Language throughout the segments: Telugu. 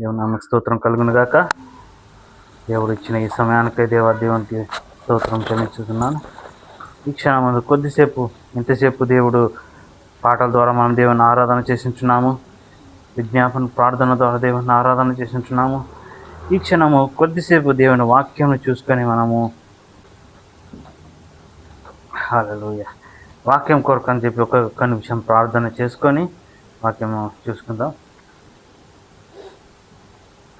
దేవుని నామకు స్తోత్రం కలుగును గాక. దేవుడు ఇచ్చిన ఈ సమయానికై దేవునికి స్తోత్రం చెల్లించుతున్నాను. ఈ క్షణం కొద్దిసేపు ఇంతసేపు దేవుడు పాటల ద్వారా మనం దేవుని ఆరాధన చేసించున్నాము. విజ్ఞాపన ప్రార్థన ద్వారా దేవుని ఆరాధన చేసించున్నాము. ఈ క్షణము కొద్దిసేపు దేవుని వాక్యం చూసుకొని మనము హల్లెలూయా వాక్యం కొరకు అని చెప్పి ఒక్క నిమిషం ప్రార్థన చేసుకొని వాక్యం చూసుకుందాం.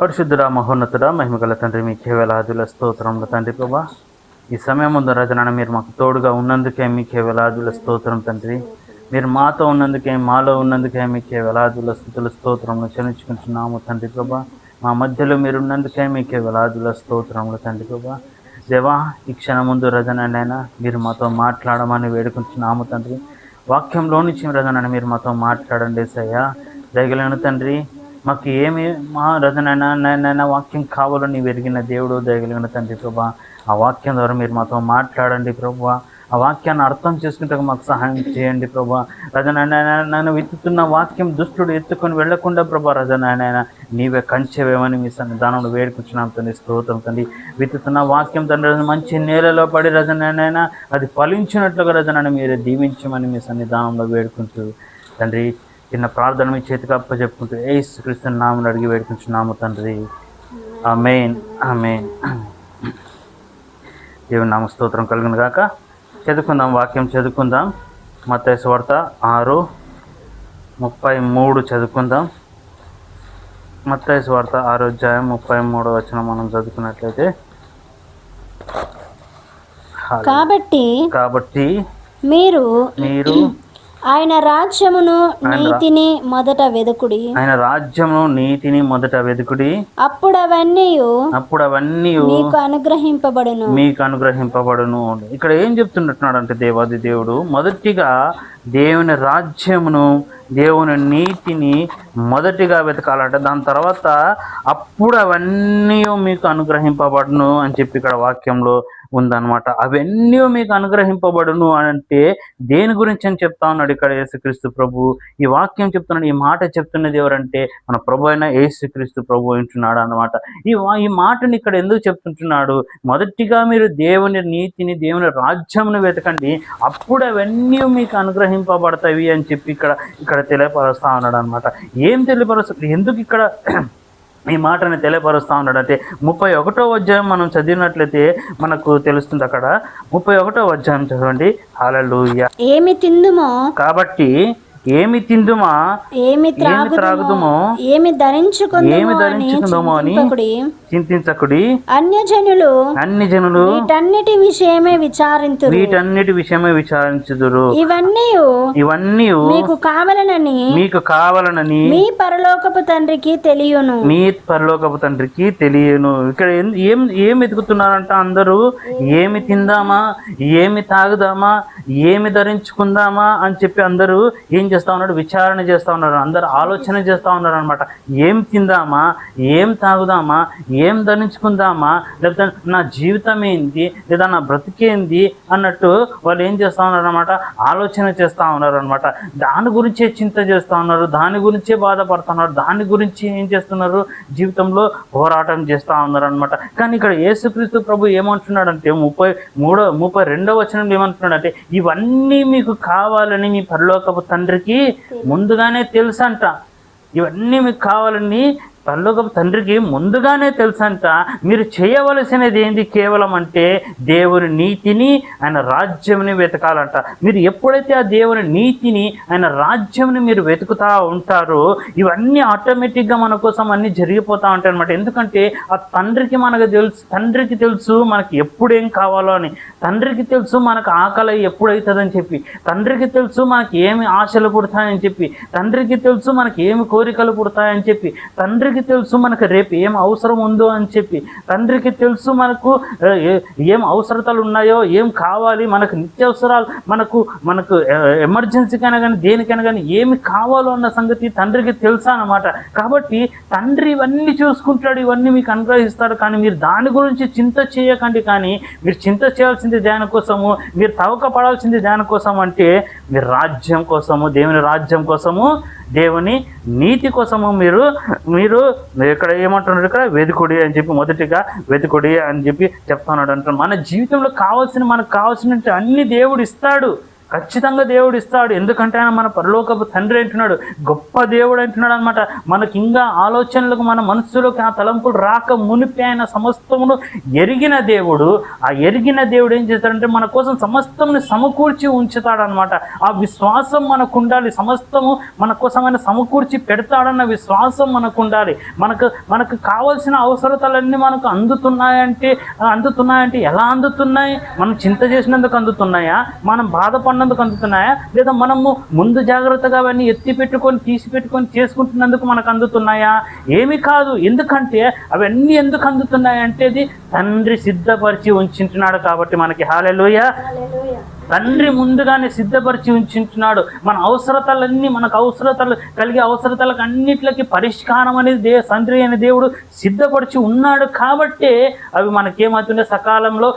పరిశుద్ధుడా, మహోన్నతుడా, మహిమగల తండ్రి, మీకే వేలాదుల స్తోత్రములు తండ్రి. ప్రభా, ఈ సమయం ముందు రచన మీరు మాకు తోడుగా ఉన్నందుకే మీకే వేలాదుల స్తోత్రం తండ్రి. మీరు మాతో ఉన్నందుకే, మాలో ఉన్నందుకే మీకే వేలాదుల స్థుతుల స్తోత్రములు చెల్లించుకుంటున్నాము తండ్రి. ప్రభా, మా మధ్యలో మీరు ఉన్నందుకే మీకే వేలాదుల స్తోత్రములు తండ్రి. ప్రభా, దేవా, ఈ క్షణం ముందు రజనైనా మీరు మాతో మాట్లాడమని వేడుకుంటున్నాము తండ్రి. వాక్యంలో నుంచి రజనని మీరు మాతో మాట్లాడండి సయ్యా. దయగలిగిన తండ్రి, మాకు ఏమి మా రజనైనా వాక్యం కావాలో నీవు ఎరిగిన దేవుడు దయగలిగిన తండ్రి. ప్రభా, ఆ వాక్యం ద్వారా మీరు మాతో మాట్లాడండి ప్రభా. ఆ వాక్యాన్ని అర్థం చేసుకుంటే మాకు సహాయం చేయండి ప్రభా. రజనైనా విత్తుతున్న వాక్యం దుష్టుడు ఎత్తుకొని వెళ్లకుండా ప్రభా, రజనైనా నీవే కంచెవేమని మీ సన్నిధానంలో వేడుకుంటున్నాం తండ్రి. స్తోత్రం తండ్రి. విత్తుతున్న వాక్యం తండ్రి మంచి నేలలో పడి రజనైనా అది ఫలించినట్లుగా రజనని మీరే దీవించమని మీ సన్నిధానంలో వేడుకుంటూ తండ్రి చిన్న ప్రార్థన మీ చేతికి అప్పచెప్పుకుంటూ యేసుక్రీస్తు నామమున అడిగి వేడుకుంటున్నాము తండ్రి. ఆమేన్, ఆమేన్. దేవుని నామ స్తోత్రం కలుగును గాక. చదువుకుందాం, వాక్యం చదువుకుందాం. మత్తయి సువార్త 6:33 చదువుకుందాం. మత్తయి సువార్త 6:33 మనం చదువుకున్నట్లయితే, కాబట్టి మీరు ఆయన రాజ్యమును నీతిని మొదట వెదుకుడి, అప్పుడు అవన్నీ మీకు అనుగ్రహింపబడును. ఇక్కడ ఏం చెప్తున్నట్టున్నాడు అంటే దేవాది దేవుడు మొదటిగా దేవుని రాజ్యమును, దేవుని నీతిని మొదటిగా వెతకాలంట. దాని తర్వాత అప్పుడు అవన్నీ మీకు అనుగ్రహింపబడును అని చెప్పి ఇక్కడ వాక్యంలో ఉందన్నమాట. అవన్నీ మీకు అనుగ్రహింపబడును అంటే దేని గురించి అని చెప్తా ఉన్నాడు ఇక్కడ యేసుక్రీస్తు ప్రభు. ఈ వాక్యం చెప్తున్నాడు, ఈ మాట చెప్తున్నది ఎవరంటే మన ప్రభు అయిన యేసుక్రీస్తు ప్రభు వింటున్నాడు అన్నమాట. ఈ మాటని ఇక్కడ ఎందుకు చెప్తుంటున్నాడు? మొదటిగా మీరు దేవుని నీతిని, దేవుని రాజ్యమును వెతకండి, అప్పుడు అవన్నీ మీకు అనుగ్రహింపబడతాయి అని చెప్పి ఇక్కడ తెలియపరుస్తా ఉన్నాడు అనమాట. ఏం తెలియపరుస్తాడు, ఎందుకు ఇక్కడ ఈ మాటని తెలియపరుస్తూ ఉన్నాడు అంటే 31వ అధ్యాయం మనం చదివినట్లయితే మనకు తెలుస్తుంది. అక్కడ 31వ అధ్యాయం చదవండి. హల్లెలూయా. ఏమి తిందుమో, కాబట్టి ఏమి తిందుమా, ఏమి త్రాగుదుమో, ఏమి ధరించుకుందుమో అని చింతించకుడి. అన్యజనులు వీటన్నిటి విషయమే విచారించుదురు. ఇవన్నీ మీకు కావాలనని మీ పరలోకపు తండ్రికి తెలియను. ఇక్కడ ఏం వెతుకుతున్నారంట అందరూ? ఏమి తిందామా, ఏమి తాగుదామా, ఏమి ధరించుకుందామా అని చెప్పి అందరూ ఏం చేస్తా ఉన్నాడు? విచారణ చేస్తూ ఉన్నారు. అందరు ఆలోచన చేస్తూ ఉన్నారు అనమాట. ఏం తిందామా, ఏం తాగుదామా, ఏం ధరించుకుందామా, లేకపోతే నా జీవితం ఏంటి, లేదా నా బ్రతికేంది అన్నట్టు వాళ్ళు ఏం చేస్తూ ఉన్నారు అనమాట? ఆలోచన చేస్తూ ఉన్నారు అనమాట. దాని గురించే చింత చేస్తూ ఉన్నారు, దాని గురించే బాధపడుతున్నారు, దాని గురించి ఏం చేస్తున్నారు? జీవితంలో పోరాటం చేస్తూ ఉన్నారు అనమాట. కానీ ఇక్కడ యేసుక్రీస్తు ప్రభు ఏమంటున్నాడంటే 32వ వచనంలో ఏమంటున్నాడంటే, ఇవన్నీ మీకు కావాలని మీ పరలోకపు తండ్రికి ముందుగానే తెలుసంట. ఇవన్నీ మీకు కావాలని పరలోకపు తండ్రికి ముందుగానే తెలుసంట. మీరు చేయవలసినది ఏంటి కేవలం అంటే దేవుని నీతిని, ఆయన రాజ్యంని వెతకాలంట. మీరు ఎప్పుడైతే ఆ దేవుని నీతిని, ఆయన రాజ్యంని మీరు వెతుకుతూ ఉంటారో ఇవన్నీ ఆటోమేటిక్గా మన కోసం అన్నీ జరిగిపోతూ ఉంటాయి అనమాట. ఎందుకంటే ఆ తండ్రికి తెలుసు మనకి ఎప్పుడేం కావాలో అని. తండ్రికి తెలుసు మనకు ఆకలి ఎప్పుడవుతుందని చెప్పి, తండ్రికి తెలుసు మనకి ఏమి ఆశలు పుడతాయని చెప్పి, తండ్రికి తెలుసు మనకి ఏమి కోరికలు పుడతాయని చెప్పి, తండ్రికి తెలుసు మనకు రేపు ఏం అవసరం ఉందో అని చెప్పి, తండ్రికి తెలుసు మనకు ఏం అవసరతలు ఉన్నాయో, ఏం కావాలి, మనకు నిత్యావసరాలు, మనకు ఎమర్జెన్సీకైనా కానీ దేనికైనా కానీ ఏమి కావాలో అన్న సంగతి తండ్రికి తెలుసా అన్నమాట. కాబట్టి తండ్రి ఇవన్నీ చూసుకుంటాడు, ఇవన్నీ మీకు అనుగ్రహిస్తాడు. కానీ మీరు దాని గురించి చింత చేయకండి. కానీ మీరు చింత చేయాల్సింది దానికోసము, మీరు తవక పడాల్సింది దానికోసం అంటే మీరు రాజ్యం కోసము, దేవుని రాజ్యం కోసము, దేవుని నీతి కోసము మీరు ఇక్కడ ఏమంటున్నాడు, ఇక్కడ వెతుకుడి అని చెప్పి, మొదటిగా వెతుకుడి అని చెప్పి చెప్తున్నాడు అంటారు. మన జీవితంలో మనకు కావాల్సిన అన్ని దేవుడు ఇస్తాడు, ఖచ్చితంగా దేవుడు ఇస్తాడు. ఎందుకంటే ఆయన మన పరలోకపు తండ్రి అంటున్నాడు, గొప్ప దేవుడు అంటున్నాడు అనమాట. మనకి ఇంకా ఆలోచనలకు, మన మనస్సులోకి ఆ తలంపులు రాక మునిపి ఆయన సమస్తమును ఎరిగిన దేవుడు. ఆ ఎరిగిన దేవుడు ఏం చేస్తాడంటే మన కోసం సమస్తముని సమకూర్చి ఉంచుతాడనమాట. ఆ విశ్వాసం మనకు ఉండాలి. సమస్తము మన కోసం ఆయన సమకూర్చి పెడతాడన్న విశ్వాసం మనకు ఉండాలి. మనకు కావాల్సిన అవసరతలన్నీ మనకు అందుతున్నాయంటే ఎలా అందుతున్నాయి? మనం చింత చేసినందుకు అందుతున్నాయా? మనం బాధపడినందుకు అందుతున్నాయా? లేదా మనము ముందు జాగ్రత్తగా అవన్నీ తీసి పెట్టుకొని చేసుకుంటున్నందుకు మనకు అందుతున్నాయా? ఏమి కాదు. ఎందుకంటే అవన్నీ ఎందుకు అందుతున్నాయంటే అది తండ్రి సిద్ధపరిచి ఉంచుంటున్నాడు కాబట్టి మనకి. హల్లెలూయా. తండ్రి ముందుగానే సిద్ధపరిచి ఉంచుంటున్నాడు. మనకు కలిగే అవసరతలకు అన్నిటికి పరిష్కారం అనేది తండ్రి అనే దేవుడు సిద్ధపరిచి ఉన్నాడు. కాబట్టి అవి మనకేమవుతుండే సకాలంలో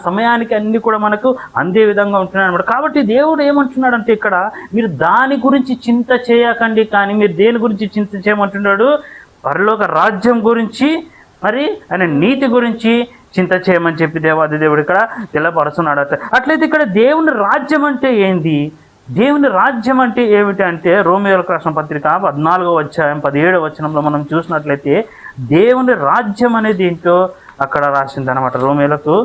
సమయానికి అన్ని కూడా మనకు అందే విధంగా ఉంటున్నాయి అన్నమాట. కాబట్టి దేవుడు ఏమంటున్నాడు అంటే ఇక్కడ మీరు దాని గురించి చింత చేయకండి, కానీ మీరు దేని గురించి చింత చేయమంటున్నాడు? పరలోక రాజ్యం గురించి, మరి ఆయన నీతి గురించి చింత చేయమని చెప్పి దేవాది దేవుడు ఇక్కడ తెల్లపరుస్తున్నాడు. అట్లయితే ఇక్కడ దేవుని రాజ్యం అంటే ఏంది? దేవుని రాజ్యం అంటే ఏమిటి అంటే రోమియోలకు రాసిన పత్రిక 14వ అధ్యాయం 17వ వచనంలో మనం చూసినట్లయితే దేవుని రాజ్యం అనేది ఏంటో అక్కడ రాసింది అనమాట. రోమియోలకు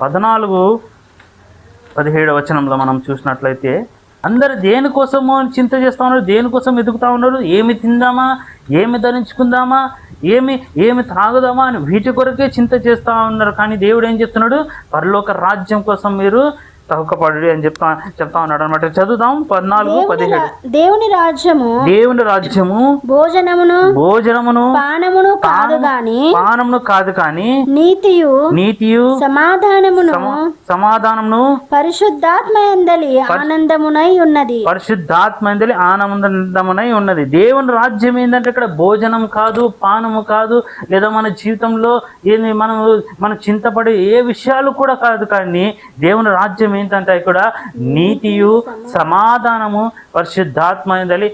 14:17వ వచనంలో మనం చూసినట్లయితే అందరు దేనికోసమో చింత చేస్తూ ఉన్నారు, దేనికోసం ఎదుగుతూ ఉన్నారు. ఏమి తిందామా, ఏమి ధరించుకుందామా, ఏమి తాగుదామా అని వీటి కొరకే చింత చేస్తూ ఉన్నారు. కానీ దేవుడు ఏం చెప్తున్నాడు? పరలోక రాజ్యం కోసం మీరు తహుకపడు అని చెప్తా ఉన్నాడు అనమాట. చదువుదాం 14:17. దేవుని రాజ్యము భోజనమును పానమును కాదు కానీ నీతియు సమాధానమును పరిశుద్ధాత్మయందలి ఆనందమునై ఉన్నది. దేవుని రాజ్యం ఏంటంటే ఇక్కడ భోజనం కాదు, పానము కాదు, లేదా మన జీవితంలో మన చింతపడే ఏ విషయాలు కూడా కాదు. కానీ దేవుని రాజ్యం ఏంటంటే ఇక్కడ నీతియు సమాధానము పరిశుద్ధాత్మయందలి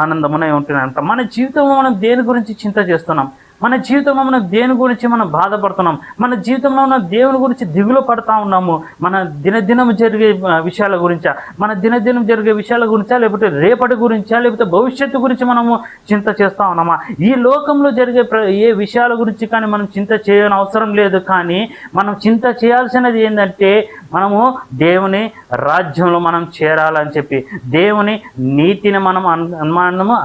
ఆనందమునై ఉంటున్నాయంట. మన జీవితంలో మనం దేని గురించి చింత చేస్తున్నాం? మన జీవితంలో మనం దేని గురించి మనం బాధపడుతున్నాం? మన జీవితంలో మనం దేవుని గురించి దిగులు పడతా ఉన్నాము. మన దినదినం జరిగే విషయాల గురించా, లేకపోతే రేపటి గురించా, లేకపోతే భవిష్యత్తు గురించి మనము చింత చేస్తూ ఉన్నామా? ఈ లోకంలో జరిగే ఏ విషయాల గురించి కానీ మనం చింత చేయని అవసరం లేదు. కానీ మనం చింత చేయాల్సినది ఏంటంటే మనము దేవుని రాజ్యంలో మనం చేరాలని చెప్పి, దేవుని నీతిని మనము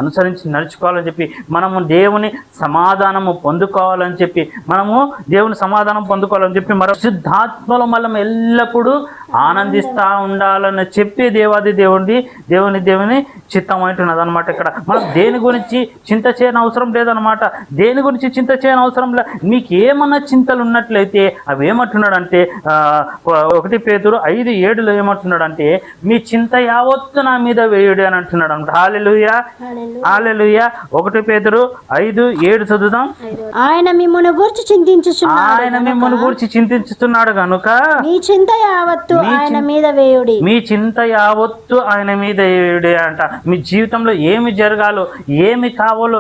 అనుసరించి నడుచుకోవాలని చెప్పి, మనము దేవుని సమాధానం పొందుకోవాలని చెప్పి, మన శుద్ధాత్మలో మనం ఎల్లప్పుడూ ఆనందిస్తూ ఉండాలని చెప్పి దేవుని చిత్తం అంటున్నది అనమాట. ఇక్కడ మనం దేని గురించి చింత చేయని అవసరం లేదనమాట. మీకు ఏమన్నా చింతలు ఉన్నట్లయితే అవి ఏమంటున్నాడంటే 1 పేతురు 5:7 ఏమంటున్నాడంటే మీ చింత యావత్తు నా మీద వేయుడు అని అంటున్నాడు అనమాట. హల్లెలూయా. 1 పేతురు 5:7 చదువుదాం. ఆయన మిమ్మును గూర్చి చింతించుతున్నాడు గనుక మీ చింత యావత్తు ఆయన మీద వేయుడి. అంట. మీ జీవితంలో ఏమి జరగాలో, ఏమి కావాలో,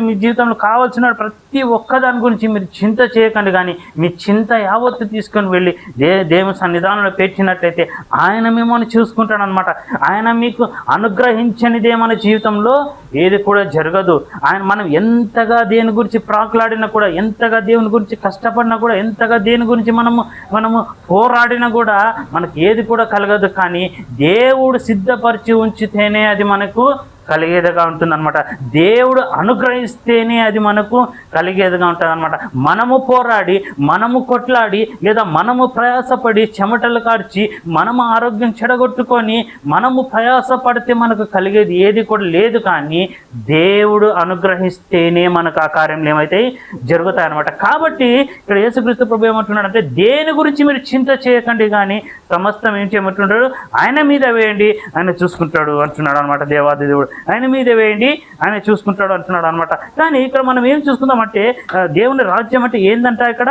మీ జీవితంలో కావాల్సిన ప్రతి ఒక్క దాని గురించి మీరు చింత చేయకండి. కానీ మీ చింత యావత్తు తీసుకొని వెళ్ళి దేవుని సన్నిధానంలో పెట్టినట్లయితే ఆయన మిమ్మల్ని చూసుకుంటాడు అనమాట. ఆయన మీకు అనుగ్రహించనిదే మన జీవితంలో ఏది కూడా జరగదు. మనం ఎంతగా దేని గురించి ప్రాకులాడినా కూడా, ఎంతగా దేవుని గురించి కష్టపడినా కూడా, ఎంతగా దేని గురించి మనము పోరాడినా కూడా మనకి ఏది కూడా కలగదు. కానీ దేవుడు సిద్ధపరిచి ఉంచితేనే అది మనకు కలిగేదిగా ఉంటుంది అనమాట. దేవుడు అనుగ్రహిస్తేనే అది మనకు కలిగేదిగా ఉంటుంది అనమాట. మనము పోరాడి, మనము కొట్లాడి, లేదా మనము ప్రయాసపడి చెమటలు కార్చి మనము ఆరోగ్యం చెడగొట్టుకొని మనము ప్రయాసపడితే మనకు కలిగేది ఏది కూడా లేదు. కానీ దేవుడు అనుగ్రహిస్తేనే మనకు ఆ కార్యంలో ఏమైతే జరుగుతాయి అనమాట. కాబట్టి ఇక్కడ యేసుక్రీస్తు ప్రభు ఏమంటున్నాడు అంటే దేని గురించి మీరు చింత చేయకండి, కానీ సమస్తం ఏం చేయమంటున్నాడు? ఆయన మీద వేయండి, ఆయన చూసుకుంటాడు అంటున్నాడు అనమాట. దేవాది దేవుడు ఆయన మీద వేయండి, ఆయన చూసుకుంటాడు అంటున్నాడు అనమాట. కానీ ఇక్కడ మనం ఏం చూసుకుందామంటే దేవుని రాజ్యం అంటే ఏందంట? ఇక్కడ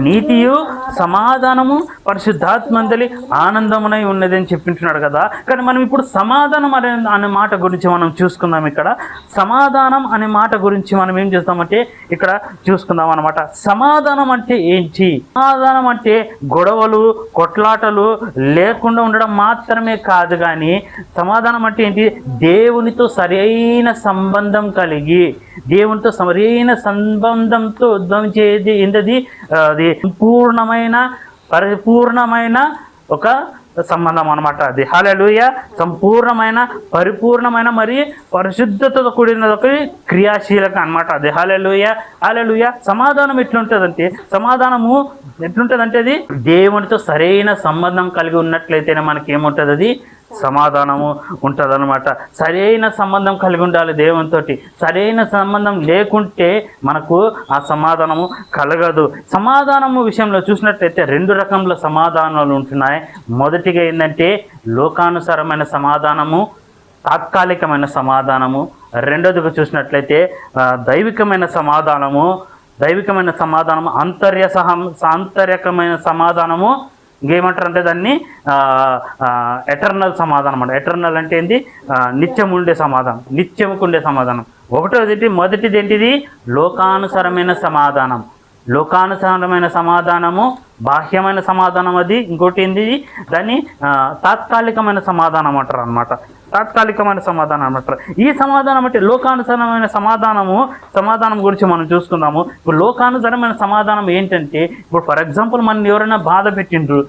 నీతియు సమాధానము పరిశుద్ధాత్మందలి ఆనందమునై ఉన్నది అని చెప్పింటున్నాడు కదా. కానీ మనం ఇప్పుడు సమాధానం అనే మాట గురించి మనం చూసుకుందాం. ఇక్కడ సమాధానం అనే మాట గురించి మనం ఏం చేస్తామంటే ఇక్కడ చూసుకుందాం అనమాట. సమాధానం అంటే ఏంటి? సమాధానం అంటే గొడవలు కొట్లాటలు లేకుండా ఉండడం మాత్రమే కాదు, కానీ సమాధానం అంటే ఏంటి? దేవునితో సరైన సంబంధం కలిగి, దేవునితో సరైన సంబంధంతో ఉద్భవించేది ఏంటది? అది పరిపూర్ణమైన ఒక సంబంధం అనమాట. అది హల్లెలూయా. సంపూర్ణమైన పరిపూర్ణమైన మరి పరిశుద్ధతతో కూడిన ఒక క్రియాశీలక అనమాట. అది హల్లెలూయా. హల్లెలూయా. సమాధానం ఎట్లుంటుందంటే అది దేవునితో సరైన సంబంధం కలిగి ఉన్నట్లయితేనే మనకి ఏముంటుంది? అది సమాధానము ఉంటుంది అనమాట. సరైన సంబంధం కలిగి ఉండాలి దేవునితో. సరైన సంబంధం లేకుంటే మనకు ఆ సమాధానము కలగదు. సమాధానము విషయంలో చూసినట్లయితే 2 రకముల సమాధానాలు ఉంటున్నాయి. మొదటిగా ఏంటంటే లోకానుసారమైన సమాధానము, తాత్కాలికమైన సమాధానము. రెండోదిగా చూసినట్లయితే దైవికమైన సమాధానము, ఆంతర్యకమైన సమాధానము. ఇంకేమంటారు అంటే దాన్ని ఎటర్నల్ సమాధానం అంట. ఎటర్నల్ అంటే ఏంటి? నిత్యముండే సమాధానం. మొదటిది ఏంటిది? లోకానుసారమైన సమాధానము, బాహ్యమైన సమాధానం. అది ఇంకోటి ఏంటి? దాన్ని తాత్కాలికమైన సమాధానం అంటారు అనమాట. ఈ సమాధానం అంటే లోకానుసారమైన సమాధానం గురించి మనం చూసుకుందాము. ఇప్పుడు లోకానుసారమైన సమాధానం ఏంటంటే, ఇప్పుడు ఫర్ ఎగ్జాంపుల్ మనం ఎవరైనా బాధ పెట్టిండ్రు,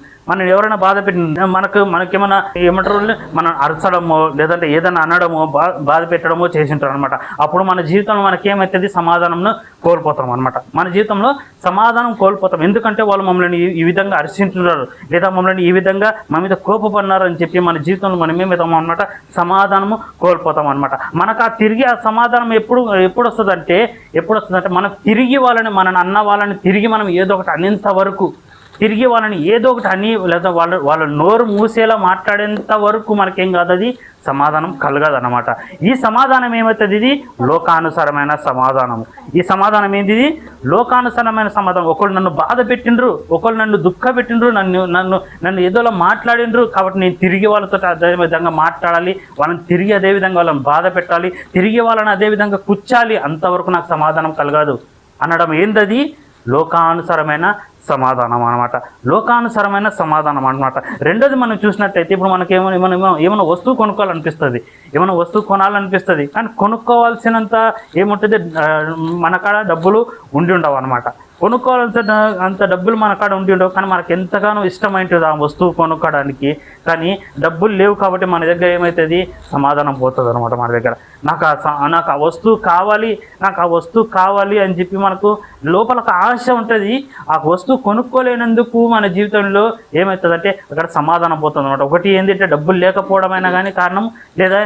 మనకేమైనా ఏమంటారు, మనం అరచడమో లేదంటే ఏదైనా అనడమో బాధ పెట్టడమో చేసింటారు అనమాట. అప్పుడు మన జీవితంలో మనకేమవుతుంది? సమాధానంను కోల్పోతాం అనమాట. మన జీవితంలో సమాధానం కోల్పోతాం. ఎందుకంటే వాళ్ళు మమ్మల్ని ఈ విధంగా అరిచింటున్నారు, లేదా మమ్మల్ని ఈ విధంగా మా మీద కోపపడినారు అని చెప్పి మన జీవితంలో మనం ఏమవుతాం అనమాట? సమాధానము కోల్పోతాం అనమాట. మనకు తిరిగి ఆ సమాధానం ఎప్పుడు వస్తుందంటే మనం తిరిగి మనని అన్న వాళ్ళని తిరిగి మనం ఏదో ఒకటి అనేంత వరకు, తిరిగి వాళ్ళని ఏదో ఒకటి అని లేదా వాళ్ళ నోరు మూసేలా మాట్లాడేంత వరకు మనకేం కాదు, అది సమాధానం కలగదు అనమాట. ఈ సమాధానం ఏమవుతుంది? ఇది లోకానుసారమైన సమాధానము. ఈ సమాధానం ఏంటిది? లోకానుసారమైన సమాధానం. ఒకళ్ళు నన్ను బాధ పెట్టిండ్రు, ఒకళ్ళు నన్ను దుఃఖ పెట్టిండ్రు, నన్ను ఏదోలా మాట్లాడిండ్రు, కాబట్టి నేను తిరిగి వాళ్ళతో అదే విధంగా మాట్లాడాలి, వాళ్ళని తిరిగి అదే విధంగా వాళ్ళని బాధ పెట్టాలి, తిరిగి వాళ్ళని అదే విధంగా కుచ్చాలి, అంతవరకు నాకు సమాధానం కలగదు అనడం ఏందది? లోకానుసారమైన సమాధానం అనమాట. రెండోది మనం చూసినట్టయితే, ఇప్పుడు మనకి ఏమైనా వస్తువు కొనాలనిపిస్తుంది, కానీ కొనుక్కోవాల్సినంత ఏముంటుంది? మన కాడ డబ్బులు ఉండి ఉండవు అనమాట. అంత డబ్బులు మన కాడ ఉండి ఉండవు, కానీ మనకు ఎంతగానో ఇష్టమైంటుంది ఆ వస్తువు కొనుక్కోవడానికి, కానీ డబ్బులు లేవు కాబట్టి మన దగ్గర ఏమవుతుంది? సమాధానం పోతుంది అనమాట. మన దగ్గర నాకు ఆ వస్తువు కావాలి అని చెప్పి మనకు లోపల ఒక ఆశ ఉంటుంది. ఆ వస్తువు కొనుక్కోలేనందుకు మన జీవితంలో ఏమవుతుందంటే అక్కడ సమాధానం పోతుంది అనమాట. ఒకటి ఏంటంటే డబ్బులు లేకపోవడమైనా కానీ కారణం, లేదా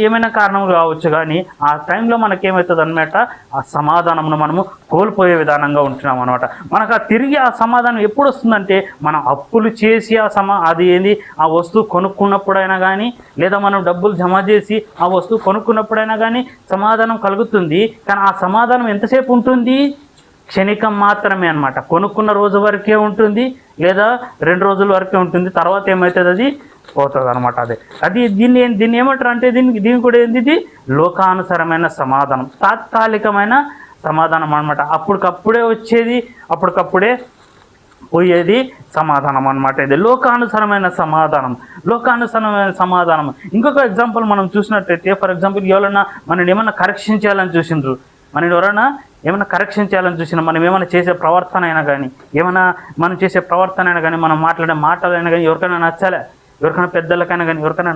ఏమైనా కారణం కావచ్చు, కానీ ఆ టైంలో మనకేమవుతుంది అనమాట? ఆ సమాధానమును మనము కోల్పోయే విధానంగా ఉంటున్నాం అనమాట. మనకు తిరిగి ఆ సమాధానం ఎప్పుడు వస్తుందంటే, మనం అప్పులు చేసి ఆ వస్తువు కొనుక్కున్నప్పుడైనా కానీ, లేదా మనం డబ్బులు జమ చేసి ఆ వస్తువు కొనుక్కున్నప్పుడైనా కానీ సమాధానం కలుగుతుంది. కానీ ఆ సమాధానం ఎంతసేపు ఉంటుంది? క్షణికం మాత్రమే అనమాట. కొనుక్కున్న రోజు వరకే ఉంటుంది, లేదా 2 రోజుల వరకే ఉంటుంది. తర్వాత ఏమవుతుంది? అది పోతుంది అనమాట. దీన్ని ఏమంటారు అంటే, దీని కూడా ఏంది? లోకానుసారమైన సమాధానం, తాత్కాలికమైన సమాధానం అనమాట. అప్పటికప్పుడే వచ్చేది, అప్పటికప్పుడే పోయేది సమాధానం అనమాట. ఇది లోకానుసారమైన సమాధానం. ఇంకొక ఎగ్జాంపుల్ మనం చూసినట్టయితే, ఫర్ ఎగ్జాంపుల్ మనం ఏమన్నా కరెక్షన్ చేయాలని చూసిండ్రు, మనం మనం ఏమైనా చేసే ప్రవర్తన అయినా కానీ, మనం మాట్లాడే మాటలైనా కానీ ఎవరికైనా పెద్దలకైనా కానీ ఎవరికైనా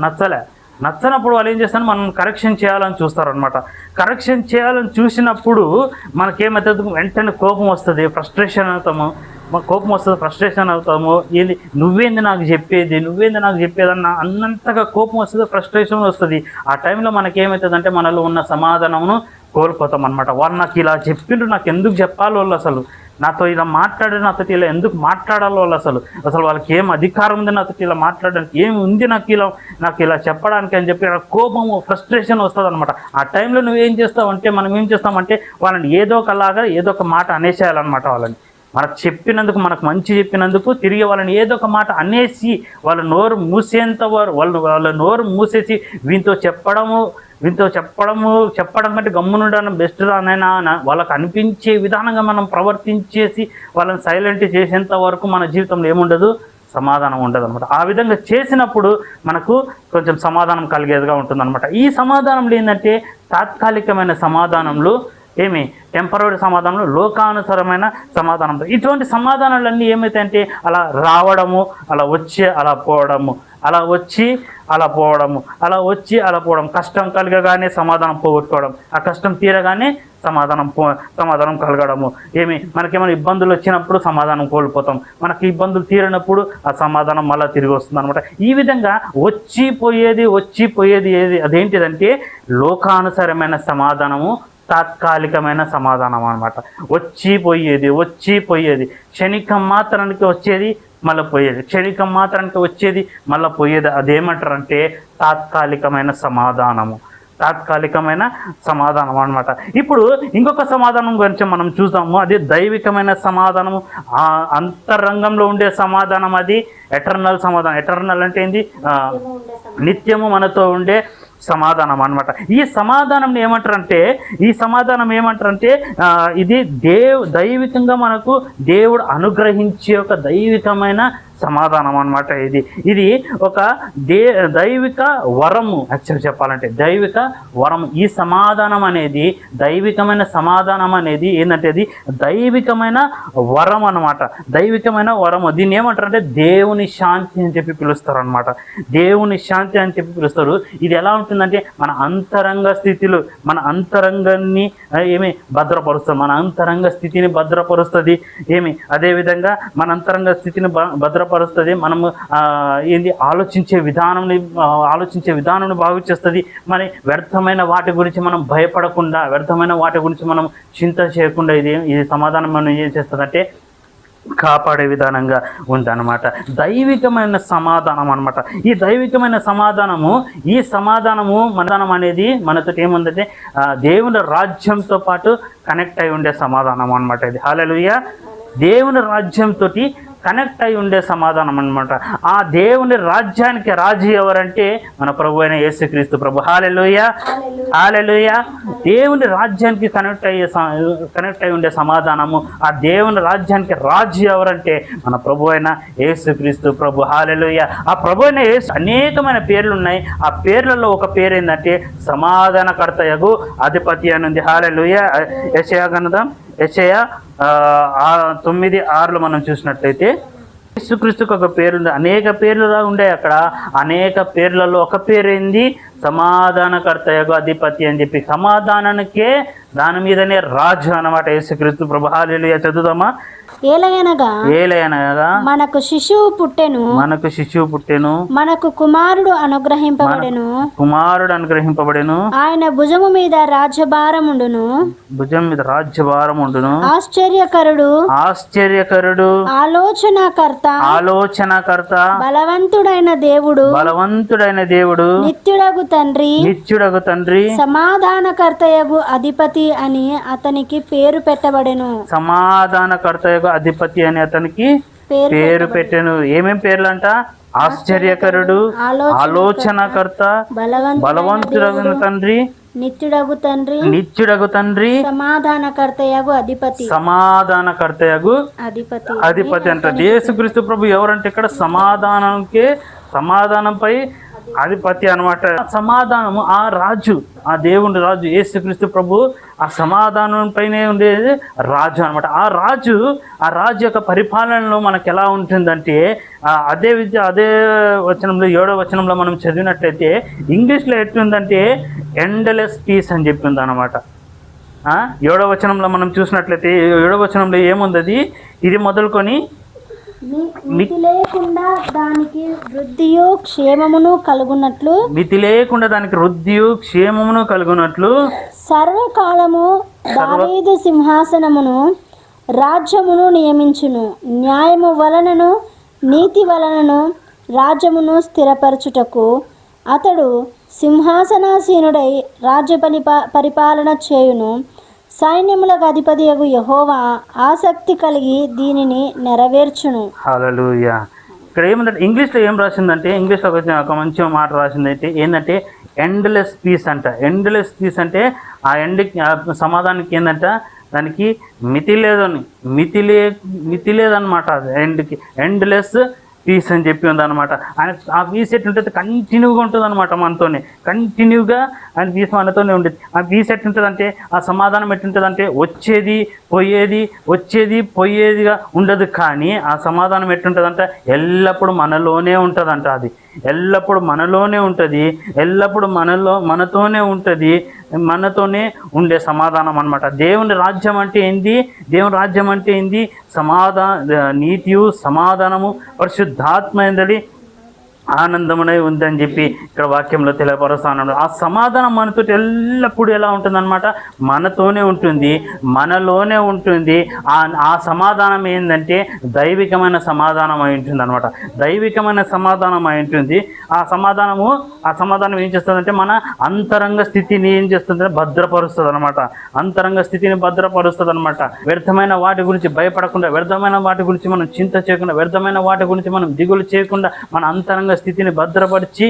నచ్చనప్పుడు వాళ్ళు ఏం చేస్తారు? మనం కరెక్షన్ చేయాలని చూస్తారు అనమాట. కరెక్షన్ చేయాలని చూసినప్పుడు మనకేమవుతుంది? వెంటనే కోపం వస్తుంది, ఫ్రస్ట్రేషన్ అవుతాము. నువ్వేంది నాకు చెప్పేది అన్నంతగా కోపం వస్తుంది, ఫ్రస్ట్రేషన్ వస్తుంది. ఆ టైంలో మనకేమవుతుంది అంటే, మనలో ఉన్న సమాధానమును కోల్పోతాం అనమాట. వాళ్ళు నాకు ఇలా చెప్పిండ్రు, నాకు ఎందుకు చెప్పాలి, వాళ్ళు అసలు నాతో ఇలా మాట్లాడారు, నాతో ఇలా ఎందుకు మాట్లాడాలి, వాళ్ళు అసలు వాళ్ళకి ఏం అధికారం ఉంది నాతో ఇలా మాట్లాడడానికి, ఏమి ఉంది నాకు ఇలా చెప్పడానికి అని చెప్పి కోపము, ఫ్రస్ట్రేషన్ వస్తుంది అనమాట. ఆ టైంలో మనం ఏం చేస్తామంటే వాళ్ళని ఏదో ఒక మాట అనేసేయాలన్నమాట. వాళ్ళని మనకు చెప్పినందుకు, మనకు మంచి చెప్పినందుకు తిరిగి వాళ్ళని ఏదో ఒక మాట అనేసి వాళ్ళ నోరు మూసేంత వారు వాళ్ళ నోరు మూసేసి చెప్పడం కంటే గమ్మునుండడం బెస్ట్ రానైనా వాళ్ళకి అనిపించే విధానంగా మనం ప్రవర్తించేసి వాళ్ళని సైలెంట్ చేసేంత వరకు మన జీవితంలో ఏముండదు, సమాధానం ఉండదు అనమాట. ఆ విధంగా చేసినప్పుడు మనకు కొంచెం సమాధానం కలిగేదిగా ఉంటుందన్నమాట. ఈ సమాధానంలో ఏంటంటే తాత్కాలికమైన సమాధానంలో టెంపరరీ సమాధానంలో లోకానుసరమైన సమాధానం. ఇటువంటి సమాధానాలన్నీ ఏమైతాయంటే అలా రావడము, అలా వచ్చి అలా పోవడము, అలా వచ్చి అలా పోవడము, అలా వచ్చి అలా పోవడం. కష్టం కలగగానే సమాధానం పోగొట్టుకోవడం, ఆ కష్టం తీరగానే సమాధానం కలగడము. మనకేమైనా ఇబ్బందులు వచ్చినప్పుడు సమాధానం కోల్పోతాం, మనకి ఇబ్బందులు తీరినప్పుడు ఆ సమాధానం మళ్ళీ తిరిగి వస్తుంది అనమాట. ఈ విధంగా వచ్చిపోయేది ఏది అదేంటిదంటే లోకానుసరమైన సమాధానము, తాత్కాలికమైన సమాధానం అనమాట. వచ్చిపోయేది క్షణికం మాత్రానికి వచ్చేది మళ్ళీ పోయేది, క్షణికం మాత్రానికి వచ్చేది మళ్ళీ పోయేది. అదేమంటారంటే తాత్కాలికమైన సమాధానం అనమాట. ఇప్పుడు ఇంకొక సమాధానం గురించి మనం చూద్దాము. అది దైవికమైన సమాధానము, అంతరంగంలో ఉండే సమాధానం. అది ఎటర్నల్ సమాధానం. ఎటర్నల్ అంటే ఏంది? నిత్యము మనతో ఉండే సమాధానం అనమాట. ఈ సమాధానం ఏమంటారంటే ఇది దైవికంగా మనకు దేవుడు అనుగ్రహించే ఒక దైవికమైన సమాధానం అనమాట. ఇది ఒక దైవిక వరము. యాక్చువల్ చెప్పాలంటే దైవిక వరము. ఈ సమాధానం అనేది, దైవికమైన సమాధానం అనేది ఏంటంటే అది దైవికమైన వరం అనమాట. దైవికమైన వరము. దీన్ని ఏమంటారంటే దేవుని శాంతి అని చెప్పి పిలుస్తారు అనమాట. దేవుని శాంతి అని చెప్పి పిలుస్తారు. ఇది ఎలా ఉంటుందంటే మన అంతరంగ స్థితిలో మన అంతరంగాన్ని భద్రపరుస్తుంది, మన అంతరంగ స్థితిని భద్రపరుస్తుంది. అదేవిధంగా మన అంతరంగ స్థితిని భద్రపరుస్తుంది. మనము ఆలోచించే విధానం బాగు చేస్తుంది. మరి వ్యర్థమైన వాటి గురించి మనం భయపడకుండా, వ్యర్థమైన వాటి గురించి మనం చింత చేయకుండా ఇది సమాధానం మనం ఏం చేస్తుందంటే కాపాడే విధానంగా ఉందన్నమాట. దైవికమైన సమాధానం అనమాట. ఈ దైవికమైన సమాధానము అనేది మనతో ఏముందంటే దేవుని రాజ్యంతో పాటు కనెక్ట్ అయి ఉండే సమాధానం అనమాట. ఇది హల్లెలూయా. దేవుని రాజ్యంతో కనెక్ట్ అయి ఉండే సమాధానం అనమాట. ఆ దేవుని రాజ్యానికి రాజు ఎవరంటే మన ప్రభు అయిన యేసుక్రీస్తు ప్రభు. హల్లెలూయా, హల్లెలూయా. దేవుని రాజ్యానికి కనెక్ట్ అయి ఉండే సమాధానము. ఆ దేవుని రాజ్యానికి రాజు ఎవరంటే మన ప్రభు అయిన యేసుక్రీస్తు ప్రభు. హల్లెలూయా. ఆ ప్రభు అయిన యేసు అనేకమైన పేర్లు ఉన్నాయి. ఆ పేర్లలో ఒక పేరు ఏంటంటే సమాధానకర్తయగు అధిపతి అని ఉంది. హల్లెలూయా. యెషయా గ్రంథం యెషయా 9:6 మనం చూసినట్లయితే యేసుక్రీస్తుకు ఒక పేరు ఉంది. అనేక పేర్లు ఉండే అక్కడ. అనేక పేర్లలో ఒక పేరు ఏంది? సమాధానకర్తయగు అధిపతి అని చెప్పి. సమాధానానికే దాని మీదనే రాజు అన్నమాట యేసుక్రీస్తు ప్రభు. హల్లెలూయా. చదువుదామా? ఏలయనగా మనకు శిశువు పుట్టెను, మనకు కుమారుడు అనుగ్రహింపబడెను, ఆయన భుజము మీద రాజ్యభారముండును. ఆశ్చర్యకరుడు, ఆలోచనకర్త, బలవంతుడైన దేవుడు, నిత్యుడగు తండ్రి, సమాధానకర్తయగు అధిపతి అని అతనికి పేరు పెట్టబడెను. సమాధానకర్తయగు అధిపతి అని అతనికి పేరు పెట్టెను. ఏమేం పేర్లు అంట? ఆశ్చర్యకరుడు, ఆలోచనకర్త, బలవంతుడగు తండ్రి, నిత్యుడగు తండ్రి, సమాధానకర్తయగు అధిపతి అంటారు. యేసుక్రీస్తు ప్రభు ఎవరంటే ఇక్కడ సమాధానంపై అధిపతి అనమాట. సమాధానము ఆ రాజు, ఆ దేవుని రాజు యేసుక్రీస్తు ప్రభు ఆ సమాధానం పైనే ఉండేది రాజు అనమాట. ఆ రాజు యొక్క పరిపాలనలో మనకు ఎలా ఉంటుందంటే అదే వచనంలో 7వ వచనంలో మనం చదివినట్లయితే ఇంగ్లీష్లో ఎట్లుందంటే ఎండ్లెస్ పీస్ అని చెప్పింది అనమాట. 7వ వచనంలో మనం చూసినట్లయితే 7వ వచనంలో ఏముంది? ఇది మొదలుకొని మితి లేకుండా దానికి వృద్ధియు క్షేమమును కలుగునట్లు సర్వకాలము దావీదు సింహాసనమును రాజ్యమును నియమించును. న్యాయము వలనను నీతి వలనను రాజ్యమును స్థిరపరచుటకు అతడు సింహాసనాసీనుడై రాజ్య పరిపాలన చేయును. సైన్యములకు అధిపతియగు యెహోవా ఆసక్తి కలిగి దీనిని నెరవేర్చును. హల్లెలూయా. ఇక్కడ ఏముందంటే ఇంగ్లీష్లో ఏం రాసిందంటే, ఇంగ్లీష్లో ఒక మంచి మాట రాసిందంటే ఏంటంటే ఎండ్లెస్ పీస్ అంట. ఎండ్లెస్ పీస్ అంటే ఆ సమాధానానికి ఏంటంట, దానికి మితి లేదనమాట. ఎండ్కి ఎండ్లెస్ పీస్ అని చెప్పి ఉందన్నమాట. ఆయన ఆ పీస్ ఎట్లుంటుంది, కంటిన్యూగా ఉంటుంది అనమాట, మనతోనే కంటిన్యూగా ఆయన పీస్ మనతోనే ఉండేది. ఆ పీస్ ఎట్లుంటుంది అంటే, ఆ సమాధానం ఎట్లుంటుంది అంటే వచ్చేది పోయేదిగా ఉండదు. కానీ ఆ సమాధానం ఎట్లుంటుందంట, ఎల్లప్పుడూ మనలోనే ఉంటుందంట. అది ఎల్లప్పుడూ మనలోనే ఉంటుంది, ఎల్లప్పుడూ మనతోనే ఉంటుంది, మనతోనే ఉండే సమాధానం అనమాట. దేవుని రాజ్యం అంటే ఏంది? దేవుని రాజ్యం అంటే ఏంది? నీతియు సమాధానము పరిశుద్ధాత్మ ఎందలి ఆనందమునై ఉందని చెప్పి ఇక్కడ వాక్యంలో తెలియపరుస్తాను. ఆ సమాధానం మనతో ఎల్లప్పుడూ ఎలా ఉంటుందన్నమాట, మనతోనే ఉంటుంది, మనలోనే ఉంటుంది. ఆ సమాధానం ఏంటంటే దైవికమైన సమాధానం అయి ఉంటుంది అనమాట. దైవికమైన సమాధానం అయి ఉంటుంది. ఆ సమాధానం ఏం చేస్తుందంటే మన అంతరంగ స్థితిని ఏం చేస్తుందంటే భద్రపరుస్తుంది అనమాట. అంతరంగ స్థితిని భద్రపరుస్తుంది అనమాట. వ్యర్థమైన వాటి గురించి భయపడకుండా, వ్యర్థమైన వాటి గురించి మనం చింత చేయకుండా, వ్యర్థమైన వాటి గురించి మనం దిగులు చేయకుండా మన అంతరంగ స్థితిని భద్రపరిచి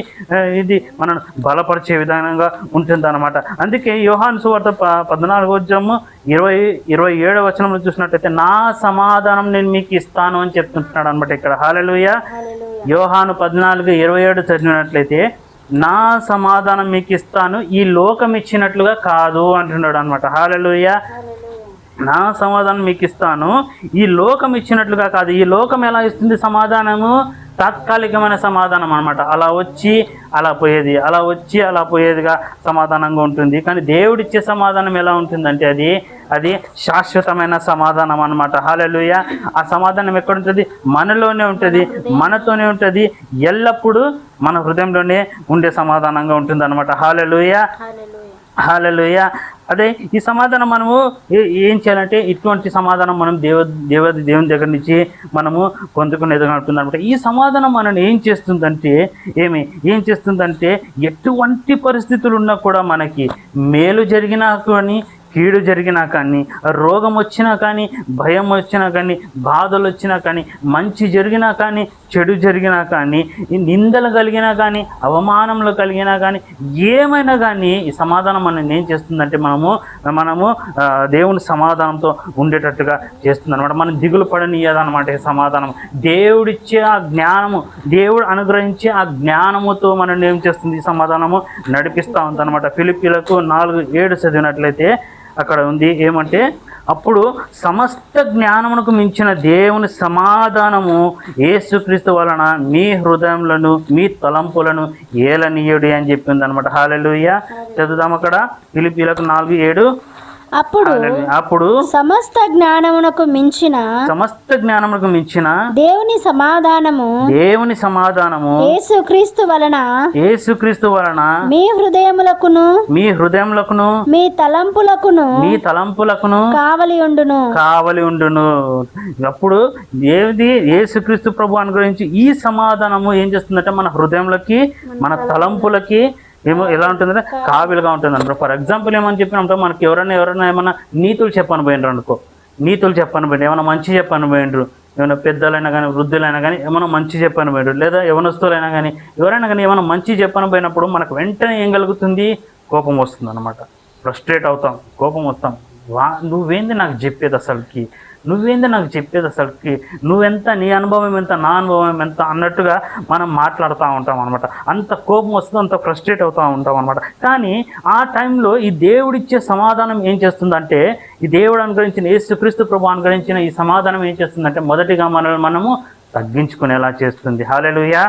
ఇది మనం బలపరిచే విధానంగా ఉంటుంది అనమాట. అందుకే యోహాను సువార్త 14:27 వచనంలో చూసినట్టయితే నా సమాధానం నేను మీకు ఇస్తాను అని చెప్తుంటున్నాడు అనమాట ఇక్కడ. హల్లెలూయా. యోహాను 14:27 చదివినట్లయితే నా సమాధానం మీకు ఇస్తాను, ఈ లోకం ఇచ్చినట్లుగా కాదు అంటున్నాడు అనమాట. హల్లెలూయా. నా సమాధానం మీకు ఇస్తాను, ఈ లోకం ఇచ్చినట్లుగా కాదు. ఈ లోకం ఎలా ఇస్తుంది సమాధానము? తాత్కాలికమైన సమాధానం అనమాట. అలా వచ్చి అలా పోయేది, అలా వచ్చి అలా పోయేదిగా సమాధానంగా ఉంటుంది. కానీ దేవుడిచ్చే సమాధానం ఎలా ఉంటుందంటే అది శాశ్వతమైన సమాధానం అనమాట. హల్లెలూయా. ఆ సమాధానం ఎక్కడ ఉంటుంది? మనలోనే ఉంటుంది, మనతోనే ఉంటుంది, ఎల్లప్పుడూ మన హృదయంలోనే ఉండే సమాధానంగా ఉంటుంది అనమాట. హల్లెలూయా. హల్లెలూయా. అదే ఈ సమాధానం మనము ఏం చేయాలంటే ఇటువంటి సమాధానం మనం దేవుని దగ్గర నుంచి మనము పొందుకునేది ఉంటుంది అనమాట. ఈ సమాధానం మనల్ని ఏం చేస్తుందంటే ఎటువంటి పరిస్థితులు ఉన్నా కూడా మనకి మేలు జరిగినా కానీ, కీడు జరిగినా కానీ, రోగం వచ్చినా కానీ, భయం వచ్చినా కానీ, బాధలు వచ్చినా కానీ, మంచి జరిగినా కానీ, చెడు జరిగినా కానీ, నిందలు కలిగినా కానీ, అవమానములు కలిగినా కానీ, ఏమైనా కానీ ఈ సమాధానం మనం ఏం చేస్తుందంటే మనము దేవుని సమాధానంతో ఉండేటట్టుగా చేస్తుంది అనమాట. మనం దిగులు పడనీయదనమాట ఈ సమాధానం. దేవుడిచ్చే ఆ జ్ఞానము, దేవుడు అనుగ్రహించే ఆ జ్ఞానముతో మనం ఏం చేస్తుంది ఈ సమాధానము నడిపిస్తూ ఉందన్నమాట. ఫిలిప్పీలకు 4:7 చదివినట్లయితే అక్కడ ఉంది ఏమంటే, అప్పుడు సమస్త జ్ఞానమునకు మించిన దేవుని సమాధానము యేసుక్రీస్తు వలన మీ హృదయములను మీ తలంపులను ఏలనీయుడి అని చెప్పింది అనమాట. హల్లెలూయా. చదువుదాం అక్కడ ఫిలిప్పీలకు 4:7. అప్పుడు సమస్త జ్ఞానమునకు మించిన దేవుని సమాధానము యేసుక్రీస్తు వలన మీ హృదయములకును మీ తలంపులకును కావలి ఉండును. అప్పుడు యేసుక్రీస్తు ప్రభు అనుగ్రహించి ఈ సమాధానము ఏం చేస్తుందంటే మన హృదయంలోకి, మన తలంపులకి ఎలా ఉంటుందంటే కావిలుగా ఉంటుంది అనమాట. ఫర్ ఎగ్జాంపుల్ ఏమని చెప్పినప్పుడు మనకి ఎవరైనా ఏమైనా నీతులు చెప్పని పోయినరు అనుకో, ఏమైనా మంచి చెప్పని పోయినరు, ఏమైనా పెద్దలైనా కానీ వృద్ధులైనా కానీ ఏమైనా మంచి చెప్పని పోయినరు, లేదా యవనస్తులైనా కానీ ఎవరైనా కానీ ఏమైనా మంచి చెప్పని పోయినప్పుడు మనకు వెంటనే ఏం కలుగుతుంది? కోపం వస్తుంది అనమాట. ఫ్రస్ట్రేట్ అవుతాం, కోపం వస్తాం. నువ్వేంది నాకు చెప్పేది అసలుకి, నువ్వెంత, నీ అనుభవం ఎంత, నా అనుభవం ఎంత అన్నట్టుగా మనం మాట్లాడుతూ ఉంటాం అనమాట. అంత కోపం వస్తుంది, అంత ఫ్రస్ట్రేట్ అవుతూ ఉంటాం అనమాట. కానీ ఆ టైంలో ఈ దేవుడిచ్చే సమాధానం ఏం చేస్తుందంటే, ఈ దేవుడు అనుగ్రహించిన యేసుక్రీస్తు ప్రభు అనుగ్రహించిన ఈ సమాధానం ఏం చేస్తుందంటే మొదటిగా మనము తగ్గించుకునేలా చేస్తుంది. హల్లెలూయా.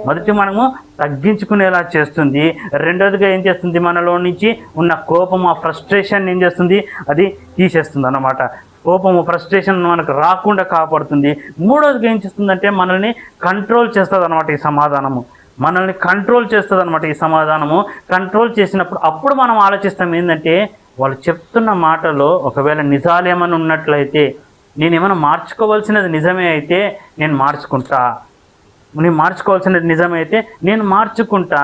మొదటి మనము తగ్గించుకునేలా చేస్తుంది. రెండోదిగా ఏం చేస్తుంది? మనలో నుంచి ఉన్న కోపం, ఆ ఫ్రస్ట్రేషన్ ఏం చేస్తుంది? అది తీసేస్తుంది అన్నమాట. కోపము, ఫ్రస్ట్రేషన్ మనకు రాకుండా కాపాడుతుంది. మూడోదిగా ఏం చేస్తుందంటే మనల్ని కంట్రోల్ చేస్తుంది అనమాట ఈ సమాధానము. ఈ సమాధానము కంట్రోల్ చేసినప్పుడు అప్పుడు మనం ఆలోచిస్తాం ఏంటంటే, వాళ్ళు చెప్తున్న మాటలో ఒకవేళ నిజాలేమని ఉన్నట్లయితే, నేను ఏమైనా మార్చుకోవాల్సినది నిజమే అయితే నేను మార్చుకుంటా. నేను మార్చుకోవాల్సిన నిజమైతే నేను మార్చుకుంటా.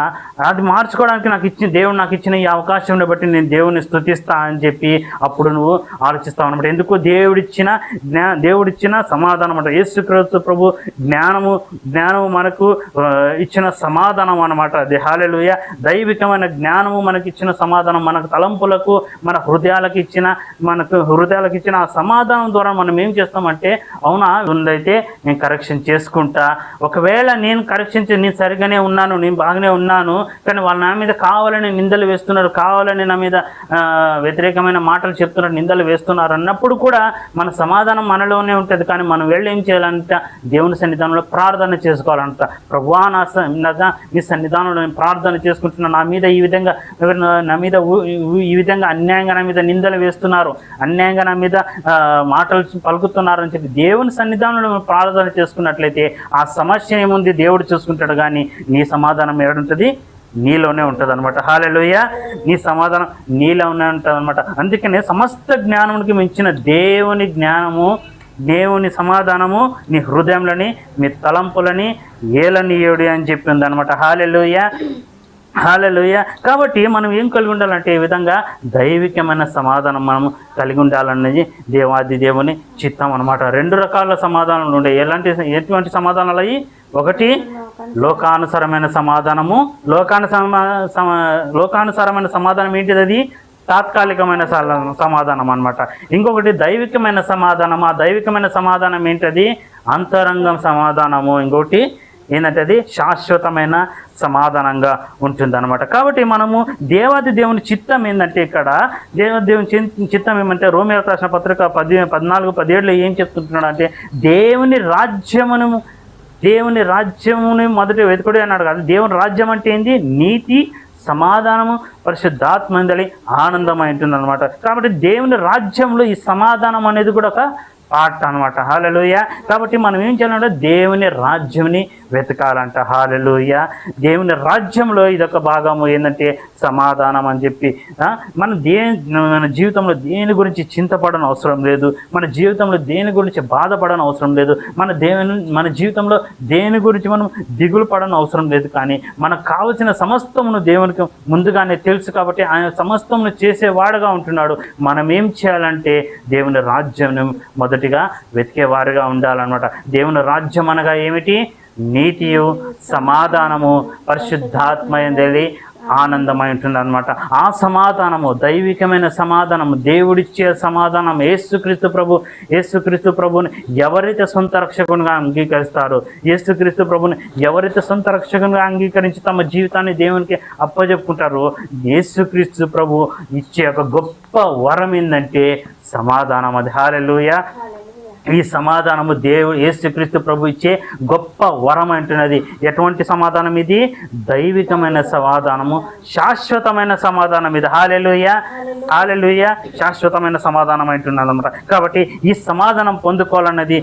అది మార్చుకోవడానికి దేవుడు నాకు ఇచ్చిన ఈ అవకాశం బట్టి నేను దేవుని స్తుతిస్తా అని చెప్పి అప్పుడు నువ్వు ఆలోచిస్తావు అనమాట. ఎందుకు దేవుడిచ్చిన సమాధానం అంట. యేసుక్రీస్తు ప్రభు జ్ఞానము మనకు ఇచ్చిన సమాధానం అనమాట. అది హల్లెలూయా. దైవికమైన జ్ఞానము మనకి ఇచ్చిన సమాధానం, మనకు తలంపులకు మన హృదయాలకు ఇచ్చిన ఆ సమాధానం ద్వారా మనం ఏం చేస్తామంటే, అవునా ఉందైతే నేను కరెక్షన్ చేసుకుంటా. ఒకవేళ నేను సరిగానే ఉన్నాను, నేను బాగానే ఉన్నాను, కానీ వాళ్ళు నా మీద కావాలని నిందలు వేస్తున్నారు, కావాలని నా మీద వ్యతిరేకమైన మాటలు చెప్తున్నారు, నిందలు వేస్తున్నారు అన్నప్పుడు కూడా మన సమాధానం మనలోనే ఉంటుంది. కానీ మనం వెళ్ళి ఏం చేయాలంట, దేవుని సన్నిధానంలో ప్రార్థన చేసుకోవాలంట. ప్రభువా నీ సన్నిధానంలో నేను ప్రార్థన చేసుకుంటున్నా, నా మీద ఈ విధంగా అన్యాయంగా నా మీద నిందలు వేస్తున్నారు, అన్యాయంగా నా మీద మాటలు పలుకుతున్నారు అని చెప్పి దేవుని సన్నిధానంలో ప్రార్థన చేసుకున్నట్లయితే ఆ సమస్య ఏముంది దేవుడు చూసుకుంటాడు. కానీ నీ సమాధానం ఏడుంటుంది, నీలోనే ఉంటుంది అనమాట. హల్లెలూయా. నీ సమాధానం నీలోనే ఉంటుంది అనమాట. అందుకనే సమస్త జ్ఞానానికి మించిన దేవుని జ్ఞానము, దేవుని సమాధానము నీ హృదయంలోని, మీ తలంపులని ఏలనీయుడి అని చెప్పింది అనమాట. హల్లెలూయా. హల్లెలూయా. కాబట్టి మనం ఏం కలిగి ఉండాలంటే ఈ విధంగా దైవికమైన సమాధానం మనము కలిగి ఉండాలన్నది దేవాది దేవుని చిత్తం అనమాట. 2 రకాల సమాధానాలు ఉండే. ఎటువంటి సమాధానాలు అయ్యి? ఒకటి లోకానుసారమైన సమాధానము. లోకానుసారమైన సమాధానం ఏంటిది? అది తాత్కాలికమైన సమాధానం అనమాట. ఇంకొకటి దైవికమైన సమాధానం. ఆ దైవికమైన సమాధానం ఏంటది? అంతరంగం సమాధానము. ఇంకొకటి ఏంటంటే అది శాశ్వతమైన సమాధానంగా ఉంటుందన్నమాట. కాబట్టి మనము దేవాది దేవుని చిత్తం ఏంటంటే, ఇక్కడ దేవాది దేవుని చిత్తం ఏమంటే, రోమియోలకు రాసిన పత్రిక 14:17 ఏం చెప్తుంటున్నాడు అంటే, దేవుని రాజ్యముని మొదటి వెతుకుడే అన్నాడు కదా. దేవుని రాజ్యం అంటే ఏంది? నీతి, సమాధానము, పరిశుద్ధాత్మందలి ఆనందమై ఉంటుంది అనమాట. కాబట్టి దేవుని రాజ్యంలో ఈ సమాధానం అనేది కూడా ఒక పార్ట్ అనమాట. హల్లెలూయా. కాబట్టి మనం ఏం చేయాలంటే దేవుని రాజ్యంని వెతకాలంట. హల్లెలూయా. దేవుని రాజ్యంలో ఇదొక భాగము ఏంటంటే సమాధానం అని చెప్పి. మన జీవితంలో దేని గురించి చింతపడని అవసరం లేదు, మన జీవితంలో దేని గురించి బాధపడని అవసరం లేదు, మన జీవితంలో దేని గురించి మనం దిగులు పడని అవసరం లేదు. కానీ మనకు కావలసిన సమస్తమును దేవునికి ముందుగానే తెలుసు కాబట్టి ఆయన సమస్తమును చేసేవాడుగా ఉంటున్నాడు. మనం ఏం చేయాలంటే దేవుని రాజ్యం మొదటిగా వెతికేవారుగా ఉండాలన్నమాట. దేవుని రాజ్యం అనగా ఏమిటి? నీతియు, సమాధానము, పరిశుద్ధాత్మయందలి ఆనందమై ఉంటుంది అనమాట. ఆ సమాధానము దైవికమైన సమాధానము, దేవుడిచ్చే సమాధానం. యేసుక్రీస్తు ప్రభుని ఎవరైతే సొంత రక్షకునిగా అంగీకరిస్తారో, యేసుక్రీస్తు ప్రభుని ఎవరైతే సొంత రక్షకునిగా అంగీకరించి తమ జీవితాన్ని దేవునికి అప్పచెప్పుకుంటారో, యేసుక్రీస్తు ప్రభు ఇచ్చే ఒక గొప్ప వరం ఏంటంటే సమాధానం. అది హల్లెలూయా. ఈ సమాధానము యేసుక్రీస్తు ప్రభు ఇచ్చే గొప్ప వరం అంటున్నది. ఎటువంటి సమాధానం ఇది? దైవికమైన సమాధానము, శాశ్వతమైన సమాధానం ఇది. హల్లెలూయా. హల్లెలూయా. శాశ్వతమైన సమాధానం అంటున్నది అన్నమాట. కాబట్టి ఈ సమాధానం పొందుకోవాలన్నది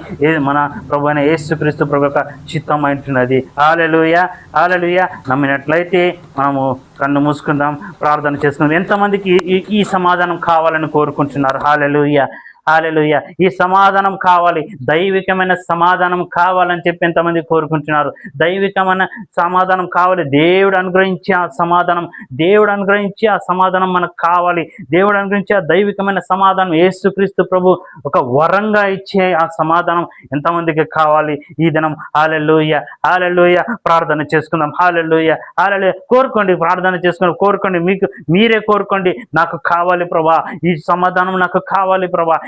మన ప్రభు అయిన యేసుక్రీస్తు ప్రభు యొక్క చిత్తం అంటున్నది. హల్లెలూయా. హల్లెలూయా. నమ్మినట్లయితే మనము కన్ను మూసుకుందాం, ప్రార్థన చేసుకుందాం. ఎంతమందికి ఈ సమాధానం కావాలని కోరుకుంటున్నారు? హల్లెలూయా. హల్లెలూయా. ఈ సమాధానం కావాలి, దైవికమైన సమాధానం కావాలని చెప్పి ఎంతమంది కోరుకుంటున్నారు? దైవికమైన సమాధానం కావాలి. దేవుడు అనుగ్రహించి ఆ సమాధానం మనకు కావాలి. దేవుడు అనుగ్రహించి ఆ దైవికమైన సమాధానం యేసుక్రీస్తు ప్రభు ఒక వరంగా ఇచ్చే ఆ సమాధానం ఎంతమందికి కావాలి ఈ దినం? హల్లెలూయా. హల్లెలూయా. ప్రార్థన చేసుకుందాం. హల్లెలూయా. హల్లెలూయా. కోరుకోండి, ప్రార్థన చేసుకుని కోరుకోండి, మీకు మీరే కోరుకోండి. నాకు కావాలి ప్రభా, ఈ సమాధానం నాకు కావాలి ప్రభా,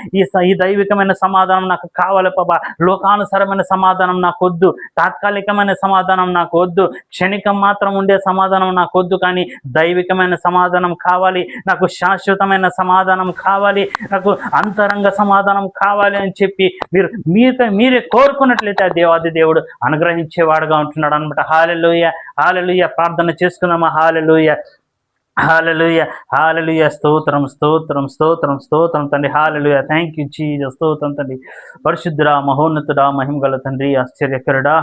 ఈ దైవికమైన సమాధానం నాకు కావాలి ప్రభా. లోకానుసారమైన సమాధానం నాకు వద్దు, తాత్కాలికమైన సమాధానం నాకు వద్దు, క్షణికం మాత్రం ఉండే సమాధానం నాకు వద్దు, కానీ దైవికమైన సమాధానం కావాలి, నాకు శాశ్వతమైన సమాధానం కావాలి, నాకు అంతరంగ సమాధానం కావాలి అని చెప్పి మీరే కోరుకున్నట్లయితే ఆ దేవాది దేవుడు అనుగ్రహించేవాడుగా ఉంటున్నాడు అనమాట. హల్లెలూయా. హల్లెలూయా. ప్రార్థన చేసుకుందామా? హల్లెలూయా. హల్లెలూయా. హల్లెలూయా. స్తోత్రం తండ్రి. హల్లెలూయా. Thank you Jesus. స్తోత్రం తండ్రి. పరిశుద్ధుడా, మహోన్నతుడా, మహిమగల తండ్రి, ఆశ్చర్యకరుడా,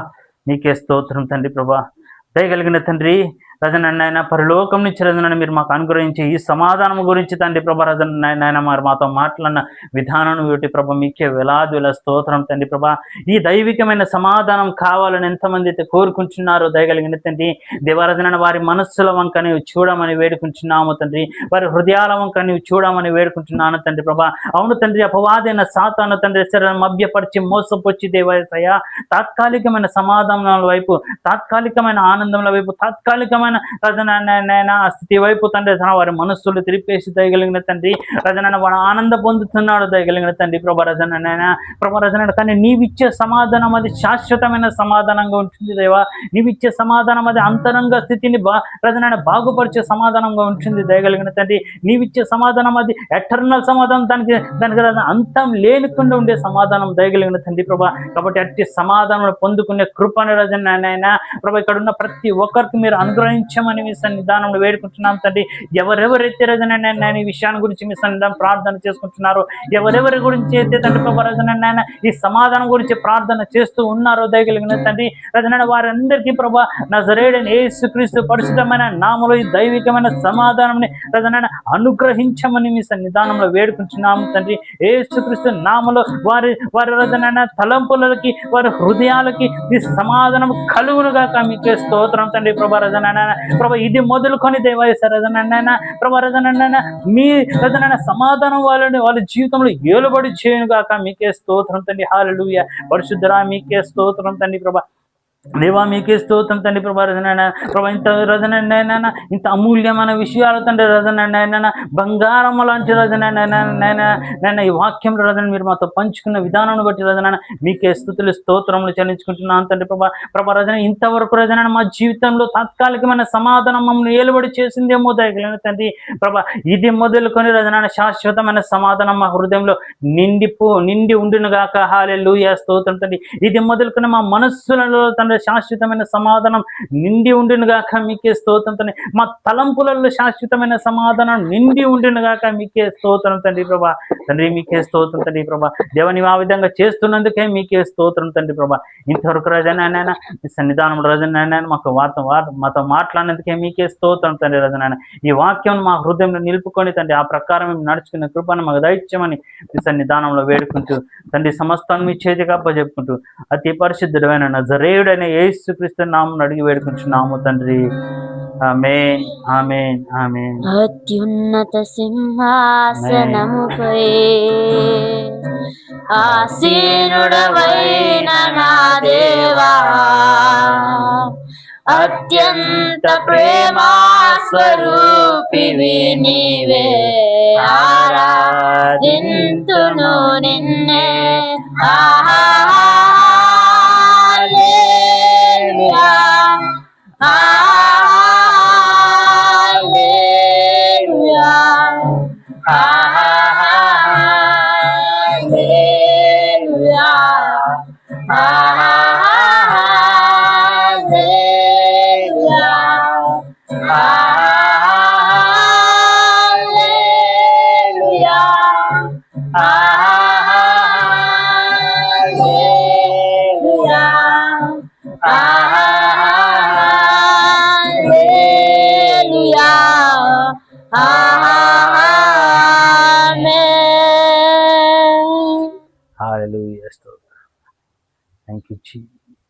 నీకే స్తోత్రం తండ్రి. ప్రభా దయగలిగిన తండ్రి, రజనైనా పరలోకం నుంచి రజనని మీరు మాకు అనుగ్రహించి ఈ సమాధానం గురించి తండ్రి ప్రభా రజనైనా మరి మాతో మాట్లాడిన విధానం వీటి ప్రభ మీకే వేలాది స్తోత్రం తండ్రి ప్రభా. ఈ దైవికమైన సమాధానం కావాలని ఎంతమంది అయితే కోరుకుంటున్నారో దయగలిగిన తండ్రి దేవరజన వారి మనస్సుల వంక నీవు చూడమని వేడుకుంటున్నాము తండ్రి. వారి హృదయాల వంక నీవు చూడమని వేడుకుంటున్నాను తండ్రి ప్రభా. అవును తండ్రి, అపవాదైన సాతాను తండ్రి మభ్యపరిచి మోసపొచ్చి దేవయ్య తాత్కాలికమైన సమాధానాల వైపు, తాత్కాలికమైన ఆనందముల వైపు, తాత్కాలికమైన రజనైనా ఆ స్థితి వైపు తండ్రి వారి మనస్సులు తిరిపేసి దయగలిగిన తండ్రి రజన వాడు ఆనంద పొందుతున్నాడు దయగలిగిన తండ్రి ప్రభా రజనైనా ప్రభా రజన. కానీ నీవిచ్చే సమాధానం అది శాశ్వతమైన సమాధానంగా ఉంటుంది దేవా. నీవిచ్చే సమాధానం అది అంతరంగ స్థితిని రజనైనా బాగుపరిచే సమాధానంగా ఉంటుంది దయగలిగిన తండ్రి. నీవిచ్చే సమాధానం అది ఎటర్నల్ సమాధానం, దానికి అంతం లేనికుండా ఉండే సమాధానం దయగలిగిన తండ్రి ప్రభా. కాబట్టి అట్టి సమాధానం పొందుకునే కృపను రజనైనా ప్రభా ఇక్కడ ఉన్న ప్రతి ఒక్కరికి మీరు అనుగ్రహించమని మీ సన్నిధానంలో వేడుకుంటున్నాం తండ్రి. ఎవరెవరైతే రజనైనా ఈ విషయాన్ని గురించి మీ సన్నిధానం ప్రార్థన చేసుకుంటున్నారో, ఎవరెవరి గురించి అయితే తండ్రి ప్రభా రజనైనా ఈ సమాధానం గురించి ప్రార్థన చేస్తూ ఉన్నారో దయగలిగిన తండ్రి రజనైనా వారందరికీ ప్రభా నజరేయుడైన యేసుక్రీస్తు పరిశుద్ధమైన నామములో ఈ దైవికమైన సమాధానాన్ని రజనైనా అనుగ్రహించమని మీ సన్నిధానంలో వేడుకుంటున్నాము తండ్రి. యేసుక్రీస్తు నామములో వారి రజనైనా తలంపులకి, వారి హృదయాలకి ఈ సమాధానం కలుగునుగాక. మీకే స్తోత్రం తండ్రి ప్రభా రజనైనా ప్రభా. ఇది మొదలుకొని దేవాయస రజనైనా ప్రభా రజనైనా మీ రజనైనా సమాధానం వాళ్ళ జీవితంలో ఏలుబడి చేయనుగాక. మీకే స్తోత్రం తండ్రి. హల్లెలూయా. పరిశుద్ధరా మీకే స్తోత్రం తండ్రి ప్రభా. దేవా మీకే స్తోత్రం తండ్రి ప్రభా రజనైనా ప్రభా. ఇంత రజనైనా ఇంత అమూల్యమైన విషయాలు తండ్రి రజనైనా బంగారం లాంటి రజనైనా ఈ వాక్యంలో రజన మీరు మాతో పంచుకున్న విధానాన్ని బట్టి రజనైనా మీకే స్తుతులు స్తోత్రములు చెల్లించుకుంటున్నాను తండ్రి ప్రభా. ప్రభా రజన ఇంతవరకు రజనైనా మా జీవితంలో తాత్కాలికమైన సమాధానం మమ్మల్ని ఏలుబడి చేసిందేమో దయగలిగిన తండ్రి ప్రభా. ఇది మొదలుకొని రజనైనా శాశ్వతమైన సమాధానం మా హృదయంలో నిండి ఉండునుగాక. హల్లెలూయా. స్తోత్రం తండ్రి. ఇది మొదలుకొని మా మనస్సులలో తండ్రి శాశ్వతమైన సమాధానం నిండి ఉండునుగాక. మీకే స్తోత్రం తండ్రి. మా తలంపులలో శాశ్వతమైన సమాధానం నిండి ఉండునుగాక. మీకే స్తోత్రం తండ్రి ప్రభా. తండ్రి మీకే స్తోత్రం తండ్రి ప్రభా. దేవని ఆ విధంగా చేస్తున్నందుకే మీకే స్తోత్రం తండ్రి ప్రభా. ఇంతవరకు రజనైనా ఈ సన్నిధానం రజనైనా మాతో మాట్లాడినందుకే మీకే స్తోత్రం తండ్రి రజనైనా. ఈ వాక్యం మా హృదయంలో నిలుపుకొని తండ్రి ఆ ప్రకారం మేము నడుచుకునే కృపను మాకు దయచేయమని ఈ సన్నిధానంలో వేడుకుంటూ తండ్రి సమస్తాన్ని మీ చేతికి అప్పచెప్పుకుంటూ అతి పరిశుద్ధుడైన నజరేయుడైన యేసుక్రీస్తు నామమున అడిగి వేడుకుంటున్నాము తండ్రి. ఆమేన్ ఆమేన్ ఆమేన్. అత్యున్నత సింహాసనముపై ఆసీనుడవైన నా దేవా, అత్యంత ప్రేమా స్వరూపివి నీవే, ఆరాధింతును నిన్నే. హల్లెలూయా హల్లెలూయా హల్లెలూయా హల్లెలూయా హల్లెలూయా హల్లెలూయా హల్లెలూయా ఆమేన్. హల్లెలూయా. స్తోత్రం. Thank you Jesus.